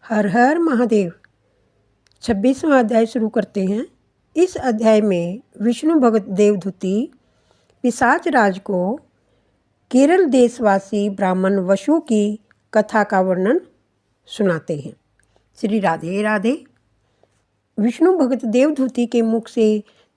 हर हर महादेव। 26वां अध्याय शुरू करते हैं। इस अध्याय में विष्णु भगत देवधूति पिशाच राज को केरल देशवासी ब्राह्मण वसु की कथा का वर्णन सुनाते हैं। श्री राधे राधे। विष्णु भगत देवधूति के मुख से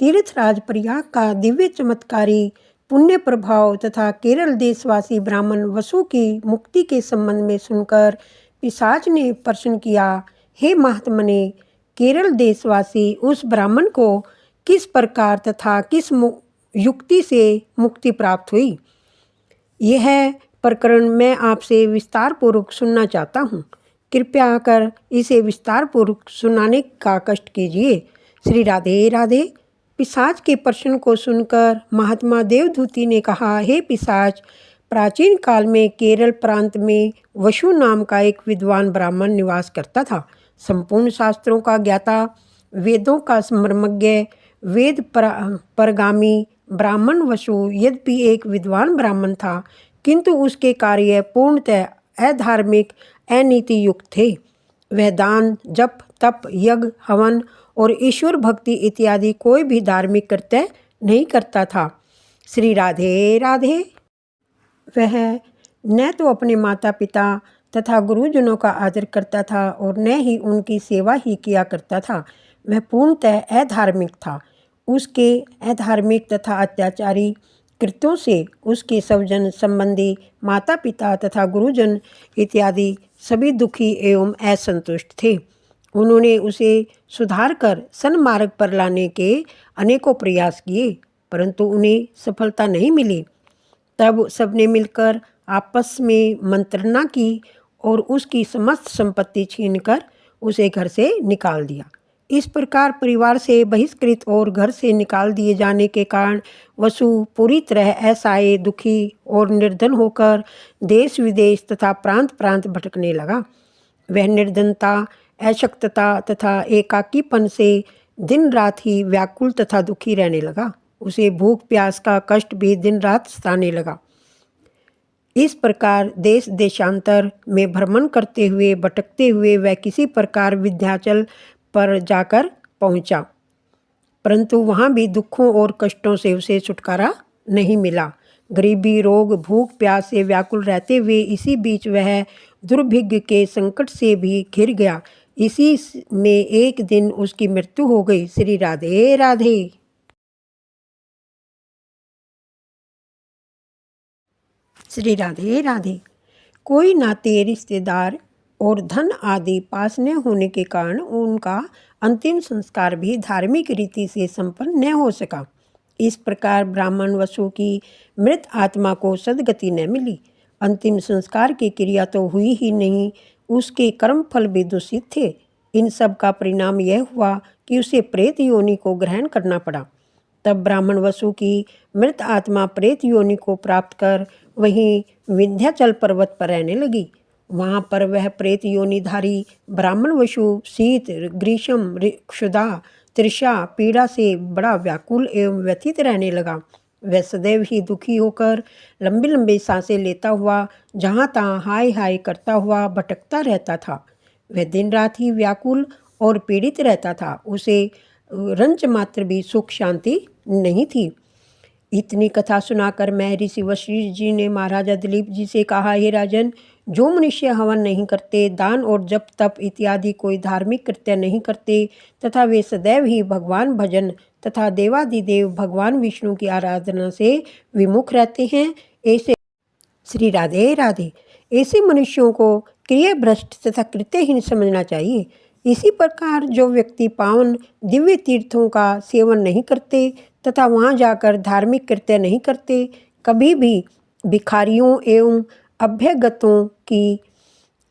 तीर्थराज प्रयाग का दिव्य चमत्कारी पुण्य प्रभाव तथा केरल देशवासी ब्राह्मण वसु की मुक्ति के संबंध में सुनकर पिशाच ने प्रश्न किया, हे महात्मने, केरल देशवासी उस ब्राह्मण को किस प्रकार तथा किस युक्ति से मुक्ति प्राप्त हुई? यह प्रकरण मैं आपसे विस्तार पूर्वक सुनना चाहता हूँ। कृपया कर इसे विस्तार पूर्वक सुनाने का कष्ट कीजिए। श्री राधे राधे। पिशाच के प्रश्न को सुनकर महात्मा देवधूति ने कहा, हे पिशाच, प्राचीन काल में केरल प्रांत में वसु नाम का एक विद्वान ब्राह्मण निवास करता था। संपूर्ण शास्त्रों का ज्ञाता, वेदों का मर्मज्ञ, वेद परगामी ब्राह्मण वसु यद्यपि एक विद्वान ब्राह्मण था, किंतु उसके कार्य पूर्णतः अधार्मिक, अनीति युक्त थे। वह दान, जप, तप, यज्ञ, हवन और ईश्वर भक्ति इत्यादि कोई भी धार्मिक कृत्य नहीं करता था। श्री राधे राधे। वह न तो अपने माता पिता तथा गुरुजनों का आदर करता था और न ही उनकी सेवा ही किया करता था। वह पूर्णतः अधार्मिक था। उसके अधार्मिक तथा अत्याचारी कृत्यों से उसके स्वजन संबंधी, माता पिता तथा गुरुजन इत्यादि सभी दुखी एवं असंतुष्ट थे। उन्होंने उसे सुधार कर सन्मार्ग पर लाने के अनेकों प्रयास किए, परंतु उन्हें सफलता नहीं मिली। तब सबने मिलकर आपस में मंत्रणा की और उसकी समस्त संपत्ति छीनकर उसे घर से निकाल दिया। इस प्रकार परिवार से बहिष्कृत और घर से निकाल दिए जाने के कारण वसु पूरी तरह असहाय, दुखी और निर्धन होकर देश विदेश तथा प्रांत प्रांत भटकने लगा। वह निर्धनता, अशक्तता तथा एकाकीपन से दिन रात ही व्याकुल तथा दुखी रहने लगा। उसे भूख प्यास का कष्ट भी दिन रात सताने लगा। इस प्रकार देश देशांतर में भ्रमण करते हुए, भटकते हुए वह किसी प्रकार विंध्याचल पर जाकर पहुंचा, परंतु वहां भी दुखों और कष्टों से उसे छुटकारा नहीं मिला। गरीबी, रोग, भूख प्यास से व्याकुल रहते हुए इसी बीच वह दुर्भिक्ष के संकट से भी घिर गया। इसी में एक दिन उसकी मृत्यु हो गई। श्री राधे राधे। श्री राधे राधे। कोई नाते, रिश्तेदार और धन आदि पास न होने के कारण उनका अंतिम संस्कार भी धार्मिक रीति से संपन्न न हो सका। इस प्रकार ब्राह्मण वसु की मृत आत्मा को सद्गति न मिली। अंतिम संस्कार की क्रिया तो हुई ही नहीं, उसके कर्म फल भी दूषित थे। इन सब का परिणाम यह हुआ कि उसे प्रेत योनि को ग्रहण करना पड़ा। तब ब्राह्मण वसु की मृत आत्मा प्रेत योनि को प्राप्त कर वहीं विंध्याचल पर्वत पर रहने लगी। वहाँ पर वह प्रेत योनिधारी ब्राह्मण वसु शीत, ग्रीष्म, क्षुधा, तृषा, पीड़ा से बड़ा व्याकुल एवं व्यथित रहने लगा। वह सदैव ही दुखी होकर लंबी लंबी सांसें लेता हुआ जहाँ तहाँ हाय हाय करता हुआ भटकता रहता था। वह दिन रात ही व्याकुल और पीड़ित रहता था। उसे रंच मात्र भी सुख शांति नहीं थी। इतनी कथा सुनाकर मैं ऋषि वशिष्ठ जी ने महाराजा दिलीप जी से कहा, हे राजन, जो मनुष्य हवन नहीं करते, दान और जप तप इत्यादि कोई धार्मिक कृत्य नहीं करते तथा वे सदैव ही भगवान भजन तथा देवादिदेव भगवान विष्णु की आराधना से विमुख रहते हैं, ऐसे श्री राधे राधे, ऐसे मनुष्यों को क्रियाभ्रष्ट तथा कृत्यहीन समझना चाहिए। इसी प्रकार जो व्यक्ति पावन दिव्य तीर्थों का सेवन नहीं करते तथा वहाँ जाकर धार्मिक कृत्य नहीं करते, कभी भी भिखारियों एवं अभ्यागतों की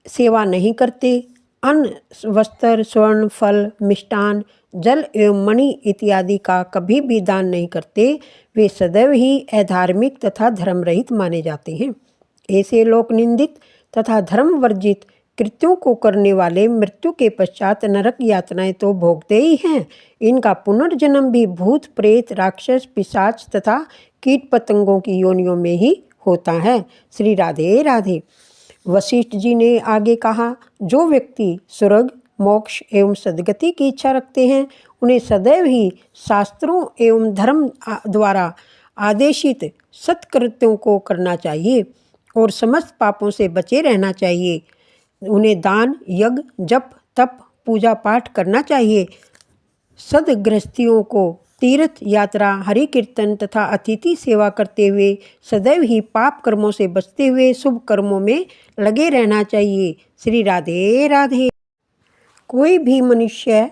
सेवा नहीं करते, अन्न, वस्त्र, स्वर्ण, फल, मिष्टान, जल एवं मणि इत्यादि का कभी भी दान नहीं करते, वे सदैव ही अधार्मिक तथा धर्मरहित माने जाते हैं। ऐसे लोक निंदित तथा धर्म वर्जित कृत्यों को करने वाले मृत्यु के पश्चात नरक यातनाएं तो भोगते ही हैं, इनका पुनर्जन्म भी भूत, प्रेत, राक्षस, पिशाच तथा कीट पतंगों की योनियों में ही होता है। श्री राधे राधे। वशिष्ठ जी ने आगे कहा, जो व्यक्ति स्वर्ग, मोक्ष एवं सद्गति की इच्छा रखते हैं उन्हें सदैव ही शास्त्रों एवं धर्म द्वारा आदेशित सत्कृत्यों को करना चाहिए और समस्त पापों से बचे रहना चाहिए। उन्हें दान, यज्ञ, जप, तप, पूजा पाठ करना चाहिए। सदगृहस्थियों को तीर्थ यात्रा, हरि कीर्तन तथा अतिथि सेवा करते हुए सदैव ही पाप कर्मों से बचते हुए शुभ कर्मों में लगे रहना चाहिए। श्री राधे राधे। कोई भी मनुष्य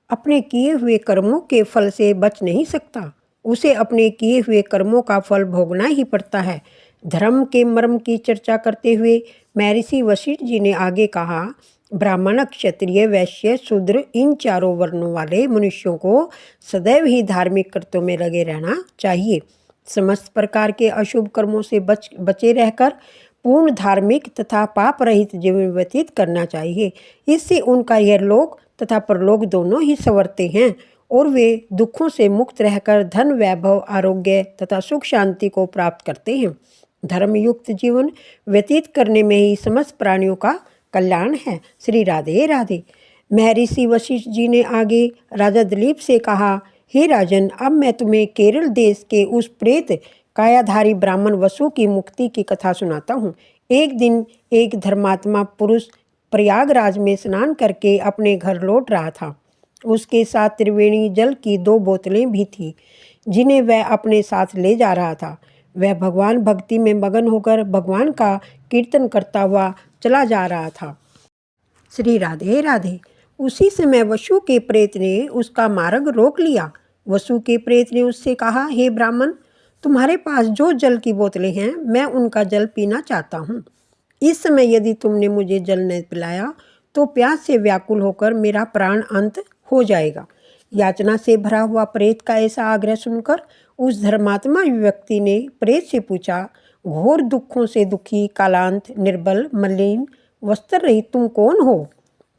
अपने किए हुए कर्मों के फल से बच नहीं सकता, उसे अपने किए हुए कर्मों का फल भोगना ही पड़ता है। धर्म के मर्म की चर्चा करते हुए महर्षि वशिष्ठ जी ने आगे कहा, ब्राह्मण, क्षत्रिय, वैश्य, शूद्र इन चारों वर्णों वाले मनुष्यों को सदैव ही धार्मिक कृत्यों में लगे रहना चाहिए। समस्त प्रकार के अशुभ कर्मों से बचे रहकर पूर्ण धार्मिक तथा पाप रहित जीवन व्यतीत करना चाहिए। इससे उनका यह लोक तथा परलोक दोनों ही संवरते हैं और वे दुखों से मुक्त रहकर धन, वैभव, आरोग्य तथा सुख शांति को प्राप्त करते हैं। धर्मयुक्त जीवन व्यतीत करने में ही समस्त प्राणियों का कल्याण है। श्री राधे राधे। महर्षि वशिष्ठ जी ने आगे राजा दिलीप से कहा, हे राजन, अब मैं तुम्हें केरल देश के उस प्रेत कायाधारी ब्राह्मण वसु की मुक्ति की कथा सुनाता हूँ। एक दिन एक धर्मात्मा पुरुष प्रयागराज में स्नान करके अपने घर लौट रहा था। उसके साथ त्रिवेणी जल की 2 बोतलें भी थीं, जिन्हें वह अपने साथ ले जा रहा था। वह भगवान भक्ति में मगन होकर भगवान का कीर्तन करता हुआ चला जा रहा था। श्री राधे राधे। उसी समय वसु के प्रेत ने उसका मार्ग रोक लिया। वसु के प्रेत ने उससे कहा, हे ब्राह्मण, तुम्हारे पास जो जल की बोतलें हैं, मैं उनका जल पीना चाहता हूँ। इस समय यदि तुमने मुझे जल न पिलाया तो प्यास से व्याकुल होकर मेरा प्राण अंत हो जाएगा। याचना से भरा हुआ प्रेत का ऐसा आग्रह सुनकर उस धर्मात्मा व्यक्ति ने प्रेत से पूछा, घोर दुखों से दुखी, कालांत, निर्बल, मलिन, वस्त्र रहित तुम कौन हो?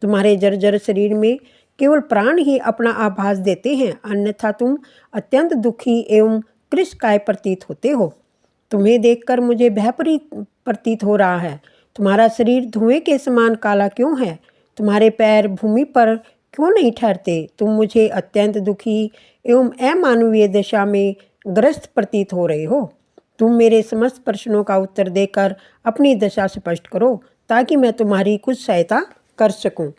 तुम्हारे जर्जर शरीर में केवल प्राण ही अपना आभास देते हैं, अन्यथा तुम अत्यंत दुखी एवं कृशकाय प्रतीत होते हो। तुम्हें देखकर मुझे भय प्रतीत हो रहा है। तुम्हारा शरीर धुएं के समान काला क्यों है? तुम्हारे पैर भूमि पर क्यों नहीं ठहरते? तुम मुझे अत्यंत दुखी एवं अमानवीय दशा में ग्रस्त प्रतीत हो रहे हो। तुम मेरे समस्त प्रश्नों का उत्तर देकर अपनी दशा स्पष्ट करो, ताकि मैं तुम्हारी कुछ सहायता कर सकूं।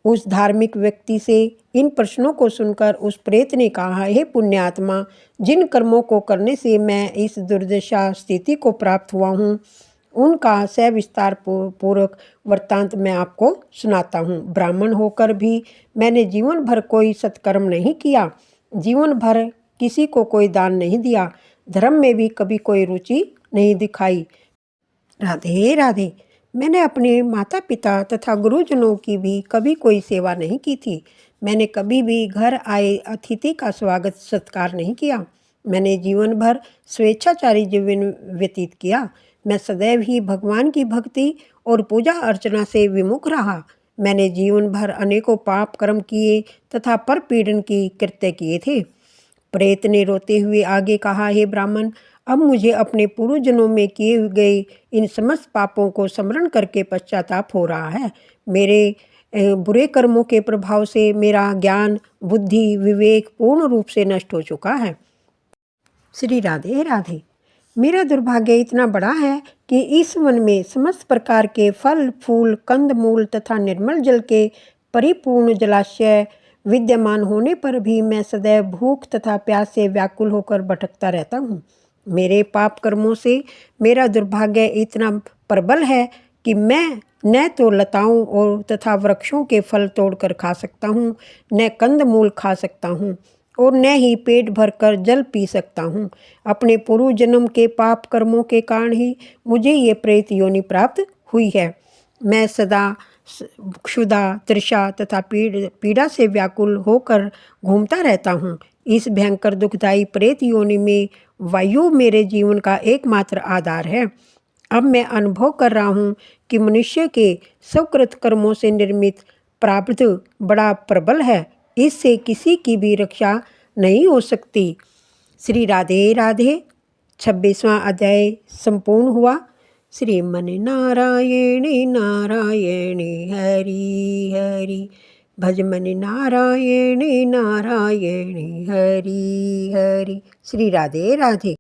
उस धार्मिक व्यक्ति से इन प्रश्नों को सुनकर उस प्रेत ने कहा, हे पुण्यात्मा, जिन कर्मों को करने से मैं इस दुर्दशा स्थिति को प्राप्त हुआ हूँ, उनका सविस्तार पूर्वक वृत्तांत मैं आपको सुनाता हूँ। ब्राह्मण होकर भी मैंने जीवन भर कोई सत्कर्म नहीं किया, जीवन भर किसी को कोई दान नहीं दिया, धर्म में भी कभी कोई रुचि नहीं दिखाई। राधे राधे। मैंने अपने माता पिता तथा गुरुजनों की भी कभी कोई सेवा नहीं की थी। मैंने कभी भी घर आए अतिथि का स्वागत सत्कार नहीं किया। मैंने जीवन भर स्वेच्छाचारी जीवन व्यतीत किया। मैं सदैव ही भगवान की भक्ति और पूजा अर्चना से विमुख रहा। मैंने जीवन भर अनेकों पाप कर्म किए तथा परपीड़न की कृत्य किए थे। प्रेत ने रोते हुए आगे कहा, हे ब्राह्मण, अब मुझे अपने पूर्वजन्मों में किए गए इन समस्त पापों को स्मरण करके पश्चाताप हो रहा है। मेरे बुरे कर्मों के प्रभाव से मेरा ज्ञान, बुद्धि, विवेक पूर्ण रूप से नष्ट हो चुका है। श्री राधे राधे। मेरा दुर्भाग्य इतना बड़ा है कि इस वन में समस्त प्रकार के फल, फूल, कंद मूल तथा निर्मल जल के परिपूर्ण जलाशय विद्यमान होने पर भी मैं सदैव भूख तथा प्यास से व्याकुल होकर भटकता रहता हूँ। मेरे पाप कर्मों से मेरा दुर्भाग्य इतना प्रबल है कि मैं न तो लताओं और तथा वृक्षों के फल तोड़कर खा सकता हूँ, न कंद मूल खा सकता हूँ और न ही पेट भरकर जल पी सकता हूँ। अपने पूर्व जन्म के पाप कर्मों के कारण ही मुझे ये प्रेत योनि प्राप्त हुई है। मैं सदा क्षुधा, तृषा तथा पीड़ा से व्याकुल होकर घूमता रहता हूँ। इस भयंकर दुखदायी प्रेत योनि में वायु मेरे जीवन का एकमात्र आधार है। अब मैं अनुभव कर रहा हूँ कि मनुष्य के सकृत कर्मों से निर्मित प्रारब्ध बड़ा प्रबल है, इससे किसी की भी रक्षा नहीं हो सकती। श्री राधे राधे। 26वां अध्याय संपूर्ण हुआ। श्रीमन नारायणी नारायणी हरि हरि, भजमन नारायणी नारायणी हरि हरि। श्री राधे राधे।